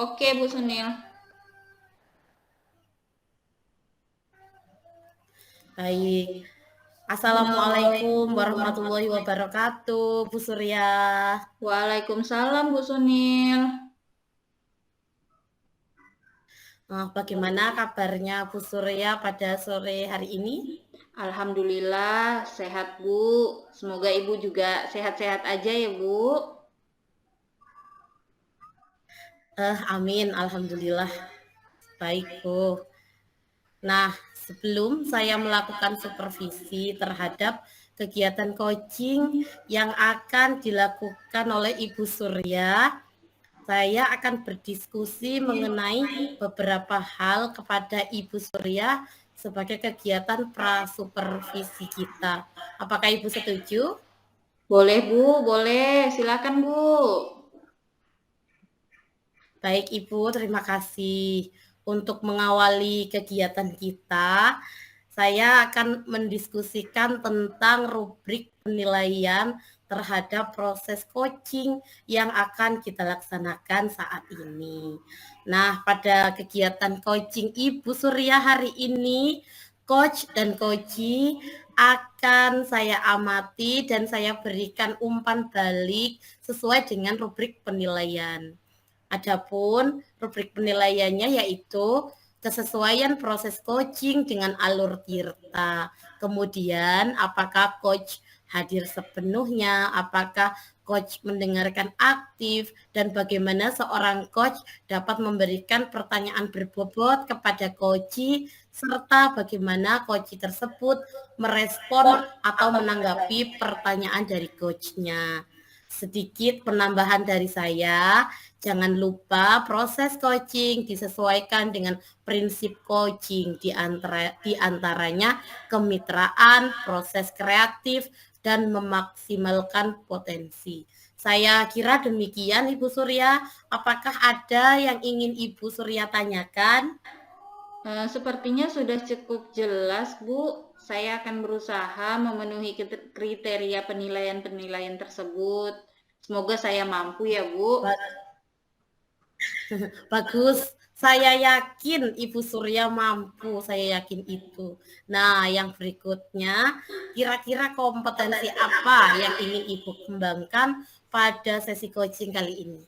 Oke, Bu Sunil. Baik. Assalamualaikum warahmatullahi wabarakatuh, Bu Surya. Waalaikumsalam, Bu Sunil. Bagaimana kabarnya Bu Surya pada sore hari ini? Alhamdulillah sehat, Bu. Semoga Ibu juga sehat-sehat aja ya, Bu. Amin, Alhamdulillah. Baik, Bu. Nah, sebelum saya melakukan supervisi terhadap kegiatan coaching yang akan dilakukan oleh Ibu Surya, saya akan berdiskusi mengenai beberapa hal kepada Ibu Surya sebagai kegiatan prasupervisi kita. Apakah Ibu setuju? Boleh, Bu. Boleh. Silakan, Bu. Baik Ibu, terima kasih. Untuk mengawali kegiatan kita, saya akan mendiskusikan tentang rubrik penilaian terhadap proses coaching yang akan kita laksanakan saat ini. Nah, pada kegiatan coaching Ibu Surya hari ini, coach dan coachee akan saya amati dan saya berikan umpan balik sesuai dengan rubrik penilaian. Adapun rubrik penilaiannya yaitu kesesuaian proses coaching dengan alur Tirta. Kemudian apakah coach hadir sepenuhnya, apakah coach mendengarkan aktif, dan bagaimana seorang coach dapat memberikan pertanyaan berbobot kepada coachee, serta bagaimana coachee tersebut merespon atau menanggapi pertanyaan dari coachnya. Sedikit penambahan dari saya, jangan lupa proses coaching disesuaikan dengan prinsip coaching di antaranya kemitraan, proses kreatif, dan memaksimalkan potensi. Saya kira demikian Ibu Surya. Apakah ada yang ingin Ibu Surya tanyakan? Sepertinya sudah cukup jelas, Bu. Saya akan berusaha memenuhi kriteria penilaian-penilaian tersebut. Semoga saya mampu ya, Bu. Bagus. Saya yakin Ibu Surya mampu, saya yakin itu. Nah, yang berikutnya, kira-kira kompetensi apa yang ingin Ibu kembangkan pada sesi coaching kali ini?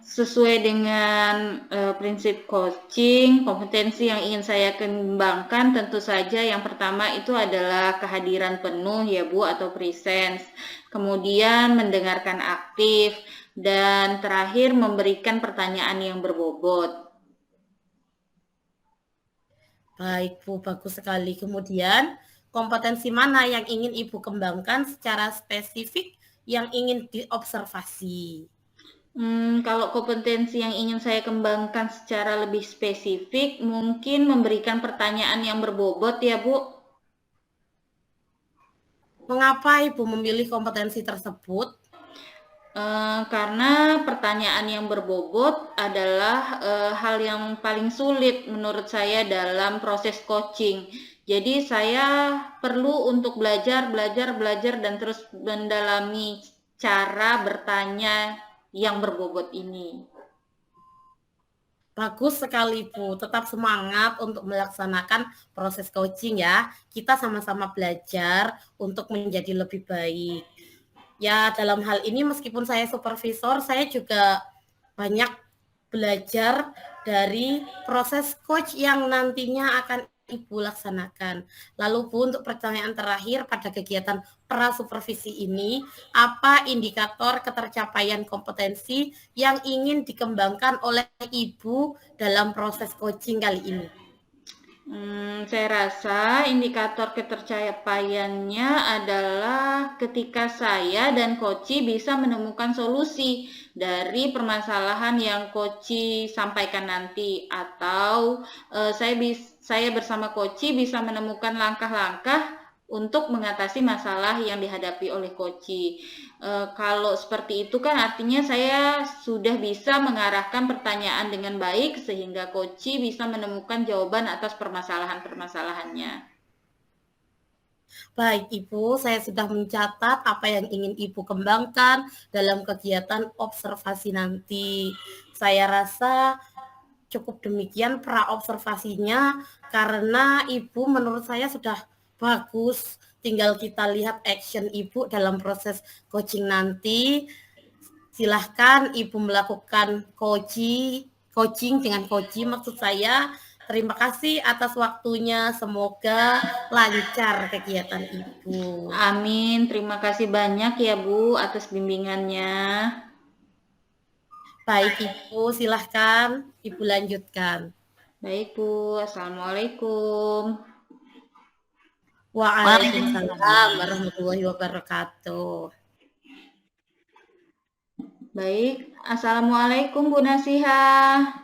Sesuai dengan prinsip coaching, kompetensi yang ingin saya kembangkan tentu saja yang pertama itu adalah kehadiran penuh ya Bu atau presence. Kemudian mendengarkan aktif dan terakhir memberikan pertanyaan yang berbobot. Baik Bu, bagus sekali. Kemudian kompetensi mana yang ingin Ibu kembangkan secara spesifik yang ingin diobservasi? Kalau kompetensi yang ingin saya kembangkan secara lebih spesifik, mungkin memberikan pertanyaan yang berbobot ya Bu. Mengapa Ibu memilih kompetensi tersebut? Karena pertanyaan yang berbobot adalah hal yang paling sulit menurut saya dalam proses coaching. Jadi saya perlu untuk belajar dan terus mendalami cara bertanya yang berbobot ini. Bagus sekali Bu, tetap semangat untuk melaksanakan proses coaching ya. Kita sama-sama belajar untuk menjadi lebih baik. Ya, dalam hal ini meskipun saya supervisor, saya juga banyak belajar dari proses coach yang nantinya akan Ibu laksanakan. Lalu Bu, untuk pertanyaan terakhir pada kegiatan prasupervisi ini, apa indikator ketercapaian kompetensi yang ingin dikembangkan oleh Ibu dalam proses coaching kali ini? Saya rasa indikator ketercapaiannya adalah ketika saya dan coach bisa menemukan solusi dari permasalahan yang coach sampaikan nanti, atau saya bersama coach bisa menemukan langkah-langkah untuk mengatasi masalah yang dihadapi oleh coach. Kalau seperti itu kan artinya saya sudah bisa mengarahkan pertanyaan dengan baik sehingga coach. Bisa menemukan jawaban atas permasalahan-permasalahannya. Baik Ibu, saya sudah mencatat apa yang ingin Ibu kembangkan dalam kegiatan observasi nanti. Saya rasa cukup demikian pra-observasinya karena Ibu menurut saya sudah bagus. Tinggal kita lihat action Ibu dalam proses coaching nanti. Silahkan Ibu melakukan coaching dengan coaching maksud saya. Terima kasih atas waktunya. Semoga lancar kegiatan Ibu. Amin. Terima kasih banyak ya Bu atas bimbingannya. Baik Ibu, silahkan Ibu lanjutkan. Baik Bu. Assalamualaikum. Waalaikumsalam warahmatullahi wabarakatuh. Baik. Assalamualaikum Bu Nasihah.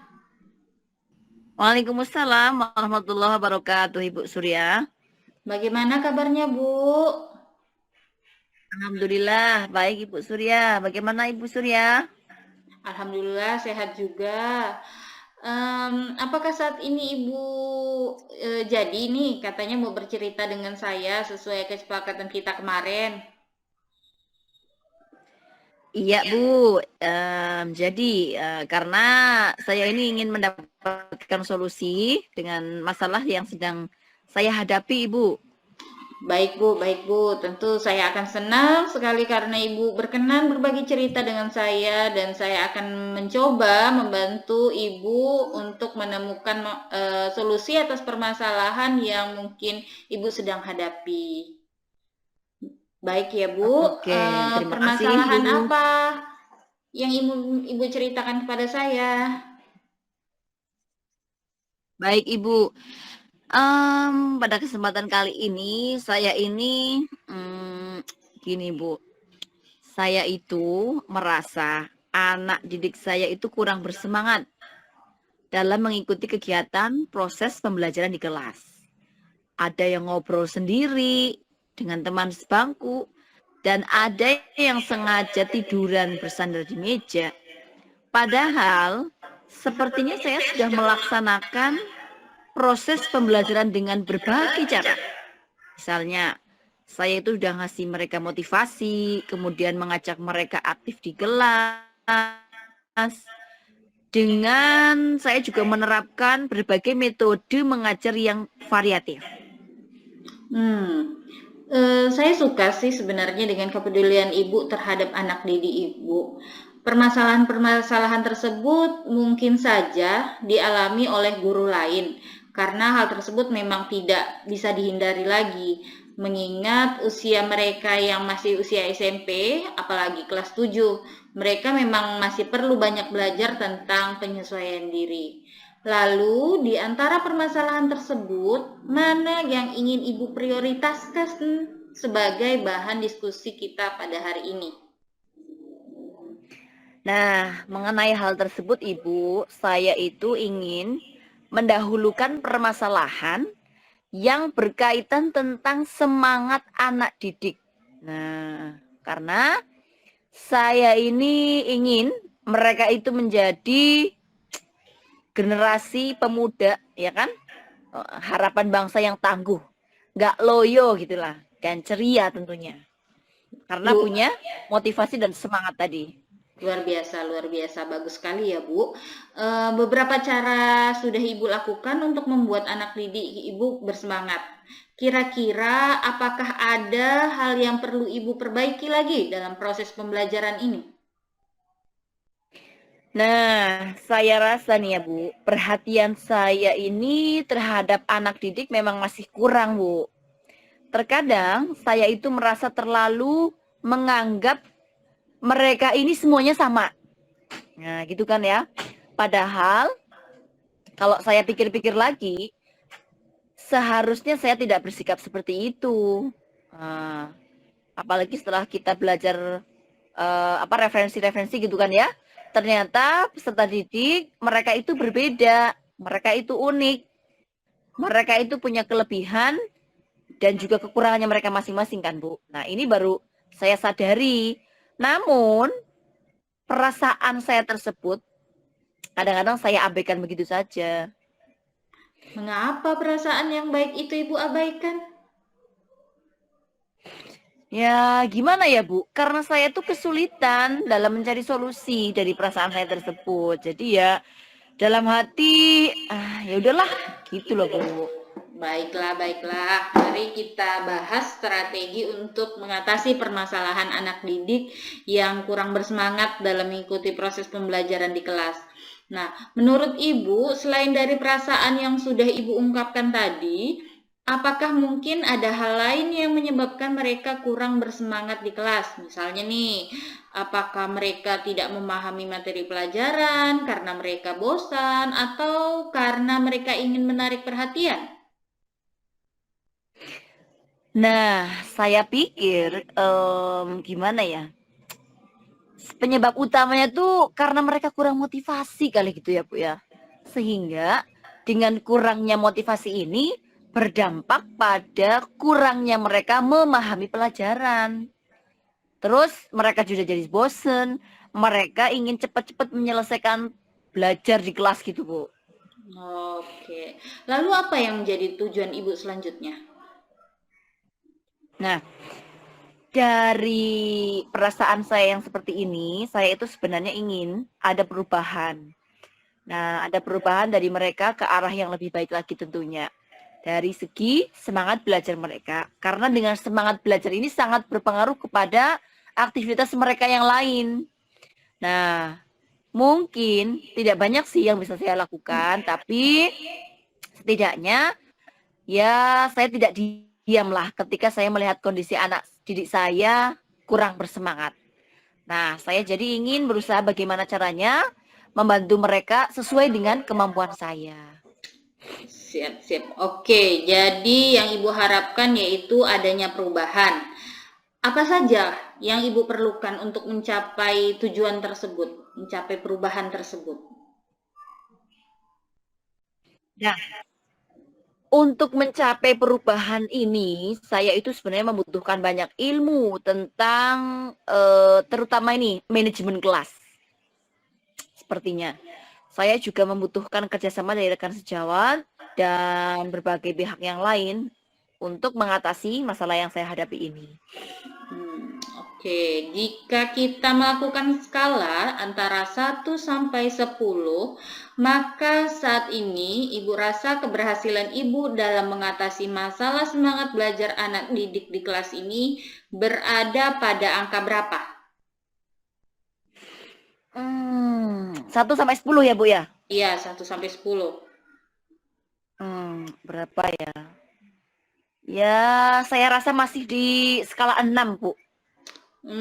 Waalaikumsalam warahmatullahi wabarakatuh, Ibu Surya. Bagaimana kabarnya Bu? Alhamdulillah, baik Ibu Surya. Bagaimana Ibu Surya? Alhamdulillah sehat juga. Apakah saat ini Ibu jadi nih katanya mau bercerita dengan saya sesuai kesepakatan kita kemarin? Iya Bu, jadi karena saya ini ingin mendapatkan solusi dengan masalah yang sedang saya hadapi Ibu. Baik Bu. Tentu saya akan senang sekali karena Ibu berkenan berbagi cerita dengan saya dan saya akan mencoba membantu Ibu untuk menemukan solusi atas permasalahan yang mungkin Ibu sedang hadapi. Baik ya Bu, Oke, terima kasih, permasalahan Bu. apa yang Ibu ceritakan kepada saya? Baik Ibu, pada kesempatan kali ini saya ini gini Bu, saya itu merasa anak didik saya itu kurang bersemangat dalam mengikuti kegiatan proses pembelajaran di kelas. Ada yang ngobrol sendiri dengan teman sebangku, dan ada yang sengaja tiduran bersandar di meja. Padahal, sepertinya saya sudah melaksanakan proses pembelajaran dengan berbagai cara. Misalnya, saya itu sudah ngasih mereka motivasi, kemudian mengajak mereka aktif di kelas. Dengan saya juga menerapkan berbagai metode mengajar yang variatif. Saya suka sih sebenarnya dengan kepedulian Ibu terhadap anak didik Ibu. Permasalahan-permasalahan tersebut mungkin saja dialami oleh guru lain, karena hal tersebut memang tidak bisa dihindari lagi. Mengingat usia mereka yang masih usia SMP, apalagi kelas 7, mereka memang masih perlu banyak belajar tentang penyesuaian diri. Lalu, di antara permasalahan tersebut, mana yang ingin Ibu prioritaskan sebagai bahan diskusi kita pada hari ini? Nah, mengenai hal tersebut Ibu, saya itu ingin mendahulukan permasalahan yang berkaitan tentang semangat anak didik. Nah, karena saya ini ingin mereka itu menjadi generasi pemuda, ya kan? Harapan bangsa yang tangguh, nggak loyo gitulah, dan ceria tentunya. Karena Bu, punya motivasi dan semangat tadi. luar biasa, bagus sekali ya Bu. Beberapa cara sudah Ibu lakukan untuk membuat anak didik Ibu bersemangat. Kira-kira apakah ada hal yang perlu Ibu perbaiki lagi dalam proses pembelajaran ini? Nah, saya rasa nih ya Bu, perhatian saya ini terhadap anak didik memang masih kurang Bu. Terkadang saya itu merasa terlalu menganggap mereka ini semuanya sama. Nah, gitu kan ya. Padahal kalau saya pikir-pikir lagi, seharusnya saya tidak bersikap seperti itu. Apalagi setelah kita belajar referensi-referensi gitu kan ya. Ternyata peserta didik mereka itu berbeda, mereka itu unik, mereka itu punya kelebihan dan juga kekurangannya mereka masing-masing kan Bu. Nah ini baru saya sadari. Namun perasaan saya tersebut kadang-kadang saya abaikan begitu saja. Mengapa perasaan yang baik itu Ibu abaikan? Ya, gimana ya, Bu? Karena saya tuh kesulitan dalam mencari solusi dari perasaan saya tersebut. Jadi ya dalam hati, ya udahlah, gitu loh, Bu. Baiklah, baiklah. Mari kita bahas strategi untuk mengatasi permasalahan anak didik yang kurang bersemangat dalam mengikuti proses pembelajaran di kelas. Nah, menurut Ibu, selain dari perasaan yang sudah Ibu ungkapkan tadi, apakah mungkin ada hal lain yang menyebabkan mereka kurang bersemangat di kelas? Misalnya nih, apakah mereka tidak memahami materi pelajaran karena mereka bosan atau karena mereka ingin menarik perhatian? Nah, saya pikir gimana ya? Penyebab utamanya tuh karena mereka kurang motivasi kali gitu ya, Bu ya. Sehingga dengan kurangnya motivasi ini berdampak pada kurangnya mereka memahami pelajaran. Terus mereka juga jadi bosen, mereka ingin cepat-cepat menyelesaikan belajar di kelas gitu, Bu. Oke. Lalu apa yang menjadi tujuan Ibu selanjutnya? Nah, dari perasaan saya yang seperti ini, saya itu sebenarnya ingin ada perubahan. Nah, ada perubahan dari mereka ke arah yang lebih baik lagi tentunya. Dari segi semangat belajar mereka. Karena dengan semangat belajar ini sangat berpengaruh kepada aktivitas mereka yang lain. Nah, mungkin tidak banyak sih yang bisa saya lakukan, tapi setidaknya ya saya tidak diamlah ketika saya melihat kondisi anak didik saya kurang bersemangat. Nah, saya jadi ingin berusaha bagaimana caranya membantu mereka sesuai dengan kemampuan saya. Siap, siap. Oke, jadi yang Ibu harapkan yaitu adanya perubahan. Apa saja yang Ibu perlukan untuk mencapai tujuan tersebut, mencapai perubahan tersebut? Nah, untuk mencapai perubahan ini, saya itu sebenarnya membutuhkan banyak ilmu tentang terutama ini manajemen kelas. Sepertinya, saya juga membutuhkan kerjasama dari rekan sejawat dan berbagai pihak yang lain untuk mengatasi masalah yang saya hadapi ini. Oke, jika kita melakukan skala antara 1 sampai 10, maka saat ini Ibu rasa keberhasilan Ibu dalam mengatasi masalah semangat belajar anak didik di kelas ini berada pada angka berapa? 1 sampai 10 ya, Bu ya? Iya, 1 sampai 10. Berapa ya? Ya, saya rasa masih di skala 6, Bu. 6?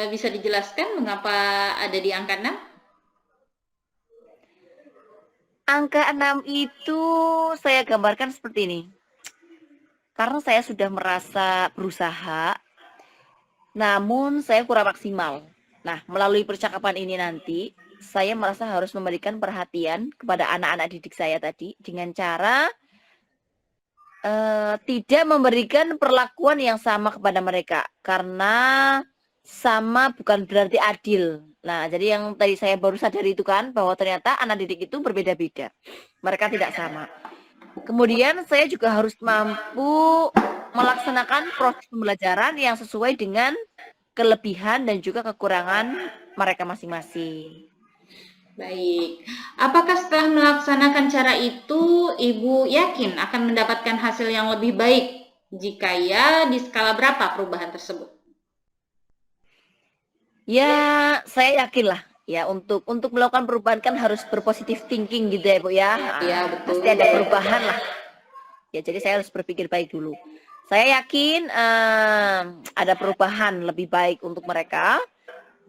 Bisa dijelaskan mengapa ada di angka 6? Angka 6 itu saya gambarkan seperti ini. Karena saya sudah merasa berusaha, namun saya kurang maksimal. Nah, melalui percakapan ini nanti, saya merasa harus memberikan perhatian kepada anak-anak didik saya tadi dengan cara tidak memberikan perlakuan yang sama kepada mereka. Karena sama bukan berarti adil. Nah, jadi yang tadi saya baru sadari itu kan, bahwa ternyata anak didik itu berbeda-beda. Mereka tidak sama. Kemudian saya juga harus mampu melaksanakan proses pembelajaran yang sesuai dengan kelebihan dan juga kekurangan mereka masing-masing. Baik, apakah setelah melaksanakan cara itu, Ibu yakin akan mendapatkan hasil yang lebih baik? Jika ya, di skala berapa perubahan tersebut? Ya, saya yakin lah. Ya, untuk melakukan perubahan kan harus berpositif thinking gitu ya, Bu ya. Iya, betul. Pasti ada perubahan lah. Ya, jadi saya harus berpikir baik dulu. Saya yakin ada perubahan lebih baik untuk mereka.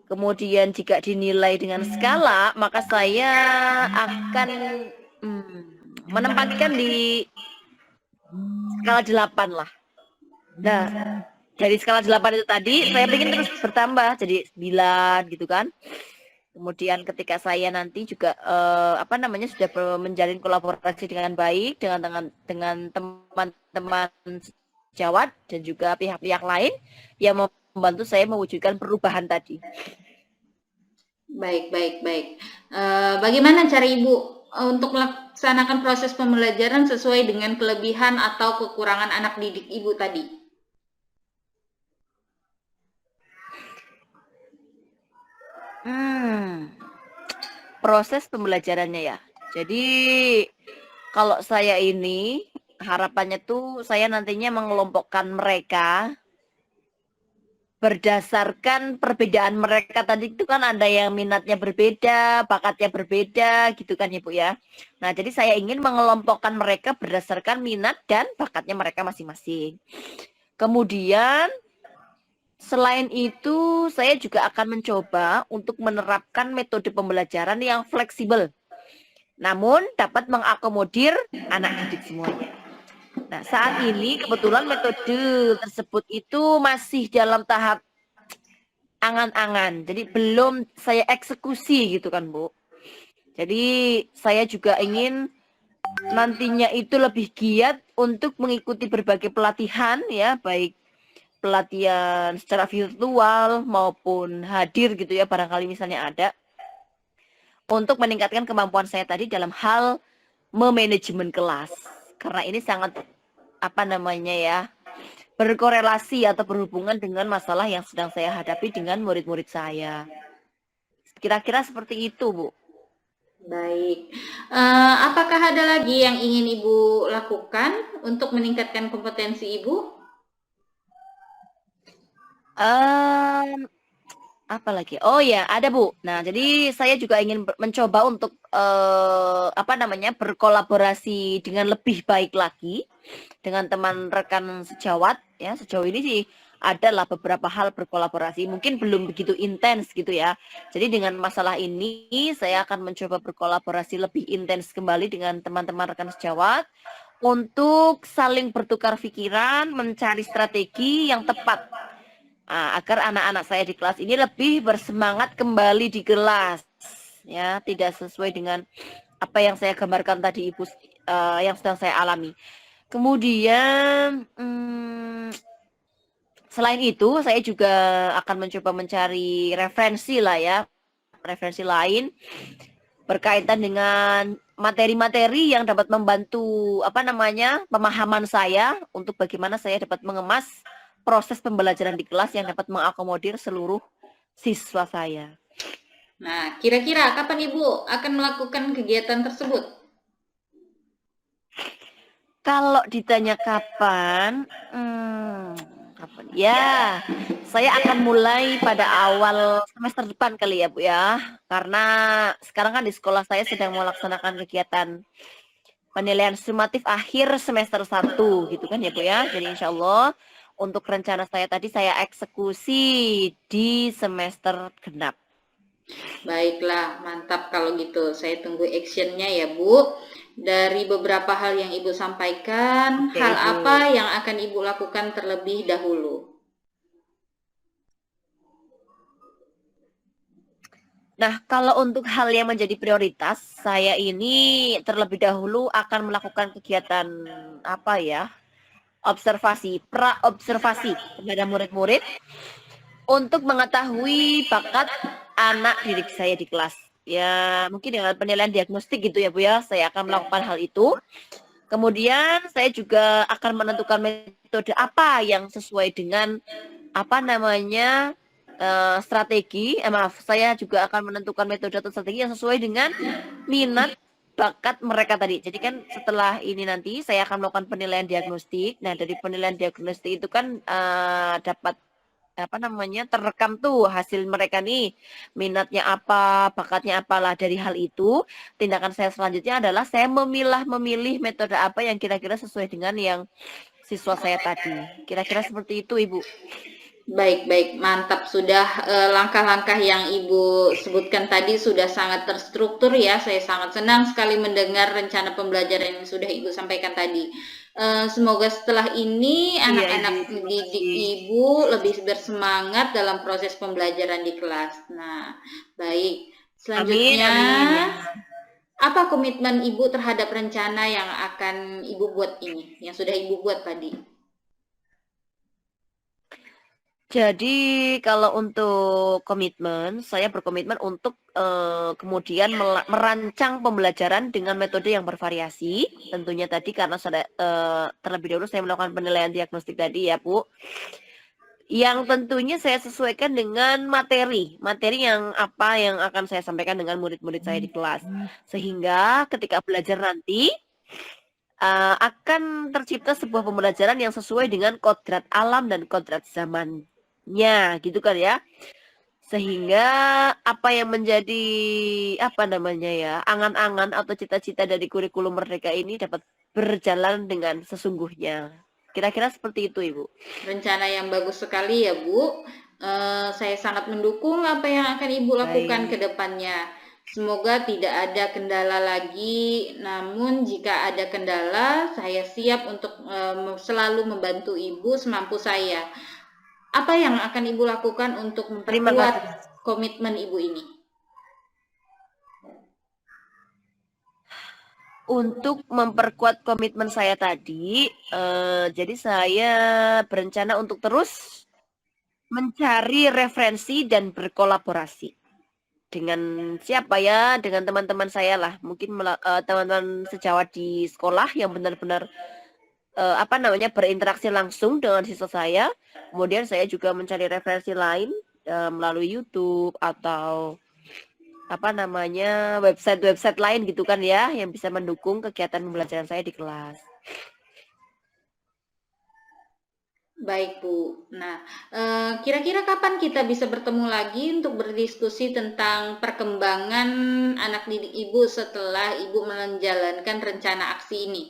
Kemudian jika dinilai dengan skala, maka saya akan menempatkan di skala 8 lah. Nah, dari skala 8 itu tadi, saya ingin terus bertambah jadi 9 gitu kan. Kemudian ketika saya nanti juga sudah menjalin kolaborasi dengan baik dengan teman-teman sejawat dan juga pihak-pihak lain yang membantu saya mewujudkan perubahan tadi. Baik. Bagaimana cara Ibu untuk melaksanakan proses pembelajaran sesuai dengan kelebihan atau kekurangan anak didik Ibu tadi? Proses pembelajarannya ya. Jadi kalau saya ini harapannya tuh saya nantinya mengelompokkan mereka berdasarkan perbedaan mereka tadi itu kan ada yang minatnya berbeda, bakatnya berbeda gitu kan Ibu ya. Nah, jadi saya ingin mengelompokkan mereka berdasarkan minat dan bakatnya mereka masing-masing. Kemudian selain itu saya juga akan mencoba untuk menerapkan metode pembelajaran yang fleksibel, namun dapat mengakomodir anak didik semuanya. Nah, saat ini kebetulan metode tersebut itu masih dalam tahap angan-angan. Jadi belum saya eksekusi gitu kan, Bu. Jadi saya juga ingin nantinya itu lebih giat untuk mengikuti berbagai pelatihan ya, baik pelatihan secara virtual maupun hadir gitu ya, barangkali misalnya ada, untuk meningkatkan kemampuan saya tadi dalam hal memanajemen kelas. Karena ini sangat berkorelasi atau berhubungan dengan masalah yang sedang saya hadapi dengan murid-murid saya. Kira-kira seperti itu, Bu. Baik. Apakah ada lagi yang ingin Ibu lakukan untuk meningkatkan kompetensi Ibu? Apa lagi? Oh ya, ada Bu. Nah, jadi saya juga ingin mencoba untuk berkolaborasi dengan lebih baik lagi dengan teman rekan sejawat ya. Sejauh ini sih adalah beberapa hal berkolaborasi, mungkin belum begitu intens gitu ya. Jadi dengan masalah ini saya akan mencoba berkolaborasi lebih intens kembali dengan teman-teman rekan sejawat untuk saling bertukar pikiran, mencari strategi yang tepat agar anak-anak saya di kelas ini lebih bersemangat kembali di kelas ya, tidak sesuai dengan apa yang saya gambarkan tadi Ibu, yang sedang saya alami. Kemudian selain itu saya juga akan mencoba mencari referensi lain berkaitan dengan materi-materi yang dapat membantu pemahaman saya untuk bagaimana saya dapat mengemas proses pembelajaran di kelas yang dapat mengakomodir seluruh siswa saya. Nah, kira-kira kapan Ibu akan melakukan kegiatan tersebut? Kalau ditanya kapan, ya, saya akan mulai pada awal semester depan kali ya Bu ya. Karena sekarang kan di sekolah saya sedang melaksanakan kegiatan penilaian sumatif akhir semester 1 gitu kan ya Bu ya. Jadi insya Allah untuk rencana saya tadi saya eksekusi di semester genap. Baiklah, mantap kalau gitu. Saya tunggu actionnya ya Bu. Dari beberapa hal yang Ibu sampaikan, Oke, hal Ibu. apa yang akan Ibu lakukan terlebih dahulu? Nah, kalau untuk hal yang menjadi prioritas, saya ini terlebih dahulu akan melakukan kegiatan observasi, pra-observasi kepada murid-murid untuk mengetahui bakat anak didik saya di kelas. Ya, mungkin dengan penilaian diagnostik gitu ya Bu ya, saya akan melakukan hal itu. Kemudian saya juga akan menentukan metode apa yang sesuai dengan saya juga akan menentukan metode atau strategi yang sesuai dengan minat bakat mereka tadi. Jadi kan setelah ini nanti saya akan melakukan penilaian diagnostik. Nah, dari penilaian diagnostik itu kan dapat terekam tuh hasil mereka nih, minatnya apa, bakatnya apalah. Dari hal itu, tindakan saya selanjutnya adalah saya memilih metode apa yang kira-kira sesuai dengan yang siswa saya tadi. Kira-kira seperti itu, Ibu. Baik, mantap. Sudah langkah-langkah yang Ibu sebutkan tadi sudah sangat terstruktur ya. Saya sangat senang sekali mendengar rencana pembelajaran yang sudah Ibu sampaikan tadi. Semoga setelah ini anak-anak didik Ibu lebih bersemangat dalam proses pembelajaran di kelas. Nah, baik. Selanjutnya, Amin. apa komitmen Ibu terhadap rencana yang akan Ibu buat ini, yang sudah Ibu buat tadi? Jadi kalau untuk komitmen, saya berkomitmen untuk kemudian merancang pembelajaran dengan metode yang bervariasi. Tentunya tadi karena terlebih dahulu saya melakukan penilaian diagnostik tadi ya Bu. yang tentunya saya sesuaikan dengan materi yang apa yang akan saya sampaikan dengan murid-murid saya di kelas. Sehingga ketika belajar nanti akan tercipta sebuah pembelajaran yang sesuai dengan kodrat alam dan kodrat zamannya, gitu kan ya. Sehingga apa yang menjadi apa namanya ya, angan-angan atau cita-cita dari kurikulum Merdeka ini dapat berjalan dengan sesungguhnya. Kira-kira seperti itu, Ibu. Rencana yang bagus sekali ya, Bu. Saya sangat mendukung apa yang akan Ibu lakukan Baik. ke depannya. Semoga tidak ada kendala lagi, namun jika ada kendala, saya siap untuk selalu membantu Ibu semampu saya. Apa yang akan Ibu lakukan untuk Terima memperkuat kasih. komitmen Ibu ini? Untuk memperkuat komitmen saya tadi, jadi saya berencana untuk terus mencari referensi dan berkolaborasi dengan siapa ya, dengan teman-teman saya lah, mungkin teman-teman sejawat di sekolah yang benar-benar apa namanya berinteraksi langsung dengan siswa saya. Kemudian saya juga mencari referensi lain melalui YouTube atau apa namanya website lain gitu kan ya, yang bisa mendukung kegiatan pembelajaran saya di kelas. Baik, Bu. Nah, kira-kira kapan kita bisa bertemu lagi untuk berdiskusi tentang perkembangan anak didik Ibu setelah Ibu menjalankan rencana aksi ini?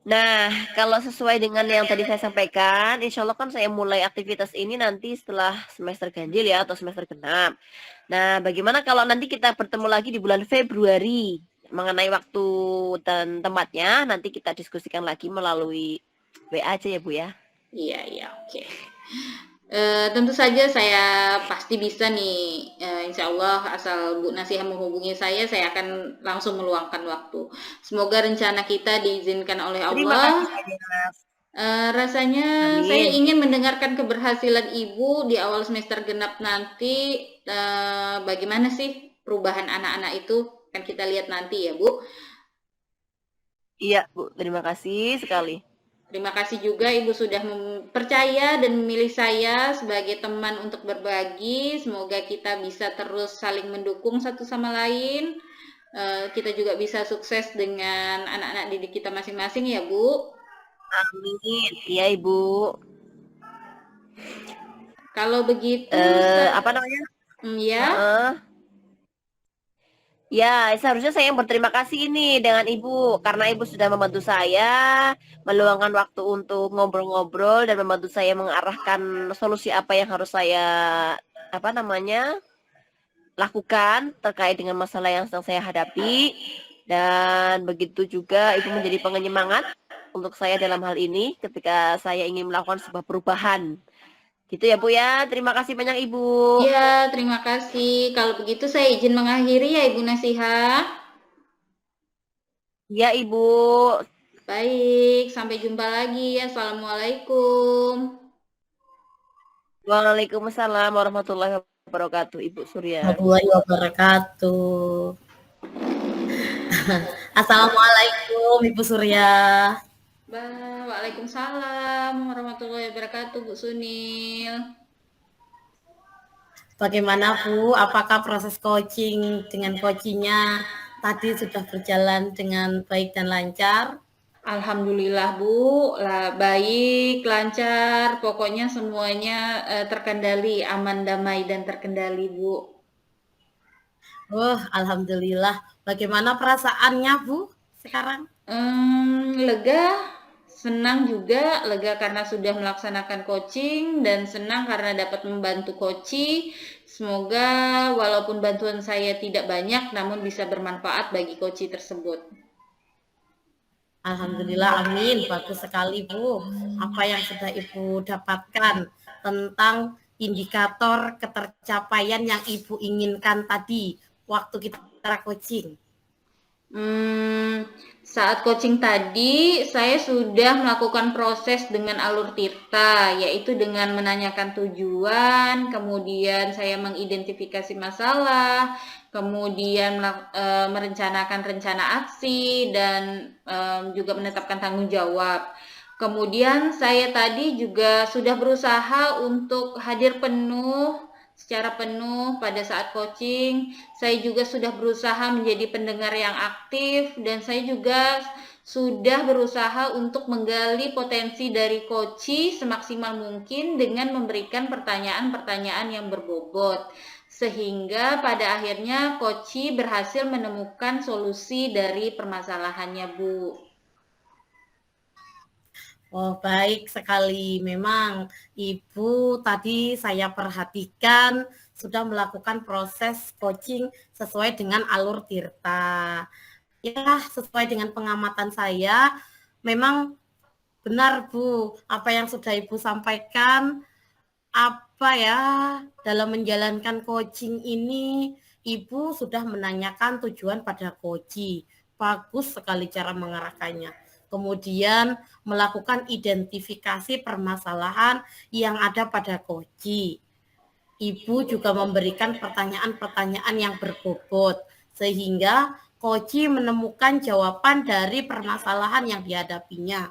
Nah, kalau sesuai dengan yang tadi saya sampaikan, insya Allah kan saya mulai aktivitas ini nanti setelah semester ganjil ya, atau semester genap. Nah, bagaimana kalau nanti kita bertemu lagi di bulan Februari? Mengenai waktu dan tempatnya, nanti kita diskusikan lagi melalui WA aja ya, Bu ya. Iya, oke. Tentu saja saya pasti bisa nih, insya Allah asal Bu Nasihah menghubungi saya akan langsung meluangkan waktu. Semoga rencana kita diizinkan oleh Terima Allah. kasih, Mas. Rasanya saya Amin. ingin mendengarkan keberhasilan Ibu di awal semester genap nanti. Bagaimana sih perubahan anak-anak itu? Kan kita lihat nanti ya, Bu. Iya, Bu. Terima kasih sekali. Terima kasih juga Ibu sudah percaya dan memilih saya sebagai teman untuk berbagi. Semoga kita bisa terus saling mendukung satu sama lain. Kita juga bisa sukses dengan anak-anak didik kita masing-masing ya, Bu. Amin. Iya, Ibu. Kalau begitu, Apa namanya? ya. Ya, seharusnya saya yang berterima kasih ini dengan Ibu karena Ibu sudah membantu saya meluangkan waktu untuk ngobrol-ngobrol dan membantu saya mengarahkan solusi apa yang harus saya apa namanya lakukan terkait dengan masalah yang sedang saya hadapi, dan begitu juga Ibu menjadi penyemangat untuk saya dalam hal ini ketika saya ingin melakukan sebuah perubahan. Gitu ya, Bu ya. Terima kasih banyak, Ibu. Ya, terima kasih. Kalau begitu saya izin mengakhiri ya, Ibu Nasihah. Ya, Ibu. Baik, sampai jumpa lagi. Assalamualaikum. Waalaikumsalam warahmatullahi wabarakatuh, Ibu Surya. Warahmatullahi wabarakatuh. Assalamualaikum Ibu Surya. Waalaikumsalam warahmatullahi wabarakatuh, Bu Sunil. Bagaimana Bu? Apakah proses coaching dengan coachingnya tadi sudah berjalan dengan baik dan lancar? Alhamdulillah Bu, baik, lancar, pokoknya semuanya terkendali, aman, damai, dan terkendali Bu. Alhamdulillah. Bagaimana perasaannya Bu sekarang? Lega, senang juga, lega karena sudah melaksanakan coaching dan senang karena dapat membantu coaching. Semoga walaupun bantuan saya tidak banyak namun bisa bermanfaat bagi coaching tersebut. Alhamdulillah, amin. Bagus sekali Bu. Apa yang sudah Ibu dapatkan tentang indikator ketercapaian yang Ibu inginkan tadi waktu kita coaching? Saat coaching tadi, saya sudah melakukan proses dengan alur Tirta, yaitu dengan menanyakan tujuan, kemudian saya mengidentifikasi masalah, kemudian merencanakan rencana aksi, dan juga menetapkan tanggung jawab. Kemudian saya tadi juga sudah berusaha untuk hadir secara penuh pada saat coaching. Saya juga sudah berusaha menjadi pendengar yang aktif dan saya juga sudah berusaha untuk menggali potensi dari coachee semaksimal mungkin dengan memberikan pertanyaan-pertanyaan yang berbobot. Sehingga pada akhirnya coachee berhasil menemukan solusi dari permasalahannya, Bu. Oh, baik sekali. Memang Ibu tadi saya perhatikan sudah melakukan proses coaching sesuai dengan alur Tirta. Ya, sesuai dengan pengamatan saya, memang benar Bu, apa yang sudah Ibu sampaikan, apa ya, dalam menjalankan coaching ini, Ibu sudah menanyakan tujuan pada coaching. Bagus sekali cara mengarahkannya. Kemudian melakukan identifikasi permasalahan yang ada pada coaching. Ibu juga memberikan pertanyaan-pertanyaan yang berbobot, sehingga coaching menemukan jawaban dari permasalahan yang dihadapinya.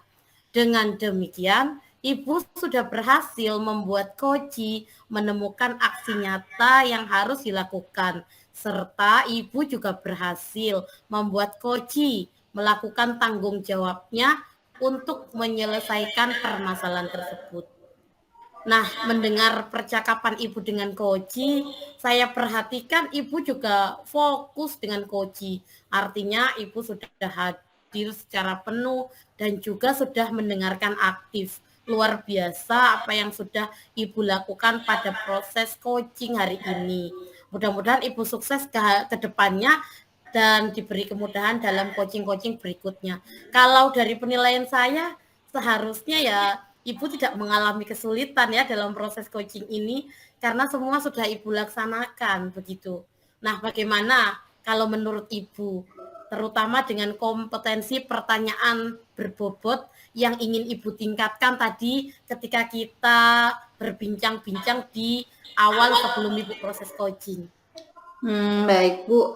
Dengan demikian, Ibu sudah berhasil membuat coaching menemukan aksi nyata yang harus dilakukan, serta Ibu juga berhasil membuat coaching melakukan tanggung jawabnya untuk menyelesaikan permasalahan tersebut. Nah, mendengar percakapan Ibu dengan coaching, saya perhatikan Ibu juga fokus dengan coaching. Artinya Ibu sudah hadir secara penuh dan juga sudah mendengarkan aktif. Luar biasa apa yang sudah Ibu lakukan pada proses coaching hari ini. Mudah-mudahan Ibu sukses ke depannya dan diberi kemudahan dalam coaching-coaching berikutnya. Kalau dari penilaian saya, seharusnya ya Ibu tidak mengalami kesulitan ya dalam proses coaching ini, karena semua sudah Ibu laksanakan begitu. Nah, bagaimana kalau menurut Ibu, terutama dengan kompetensi pertanyaan berbobot yang ingin Ibu tingkatkan tadi ketika kita berbincang-bincang di awal sebelum Ibu proses coaching? Baik Bu,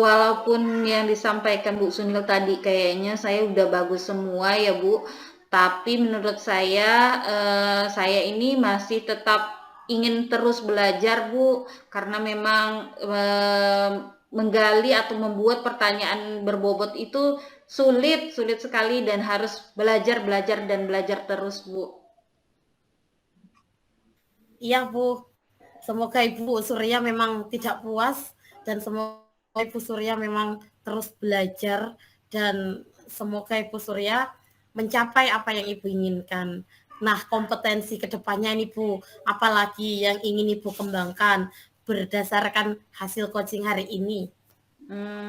walaupun yang disampaikan Bu Sunil tadi kayaknya saya udah bagus semua ya Bu, tapi menurut saya ini masih tetap ingin terus belajar Bu, karena memang menggali atau membuat pertanyaan berbobot itu sulit sekali dan harus belajar dan belajar terus Bu. Iya Bu, semoga Ibu Surya memang tidak puas dan semoga Ibu Surya memang terus belajar dan semoga Ibu Surya mencapai apa yang Ibu inginkan. Nah, kompetensi kedepannya ini Bu, apalagi yang ingin Ibu kembangkan berdasarkan hasil coaching hari ini?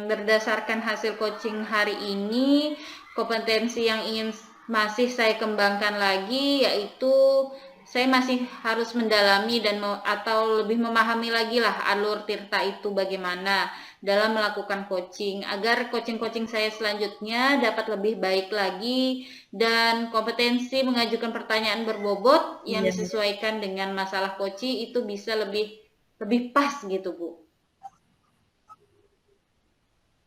Berdasarkan hasil coaching hari ini, kompetensi yang ingin masih saya kembangkan lagi yaitu saya masih harus mendalami atau lebih memahami lagi lah alur Tirta itu bagaimana dalam melakukan coaching agar coaching saya selanjutnya dapat lebih baik lagi dan kompetensi mengajukan pertanyaan berbobot yang disesuaikan dengan masalah coaching itu bisa lebih pas gitu Bu.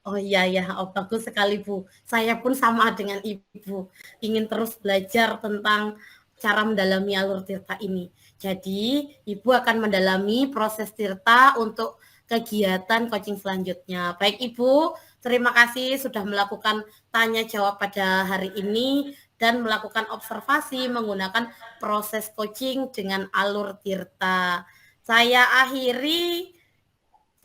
Oh iya ya, oh bagus sekali Bu. Saya pun sama dengan Ibu, ingin terus belajar tentang cara mendalami alur Tirta ini. Jadi, Ibu akan mendalami proses Tirta untuk kegiatan coaching selanjutnya. Baik Ibu, terima kasih sudah melakukan tanya jawab pada hari ini dan melakukan observasi menggunakan proses coaching dengan alur Tirta. Saya akhiri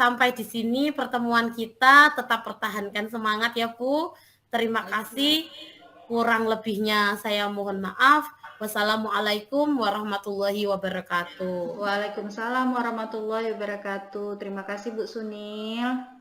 sampai di sini pertemuan kita, tetap pertahankan semangat ya Bu. Terima kasih. Kurang lebihnya saya mohon maaf. Wassalamualaikum warahmatullahi wabarakatuh. Waalaikumsalam warahmatullahi wabarakatuh. Terima kasih Bu Sunil.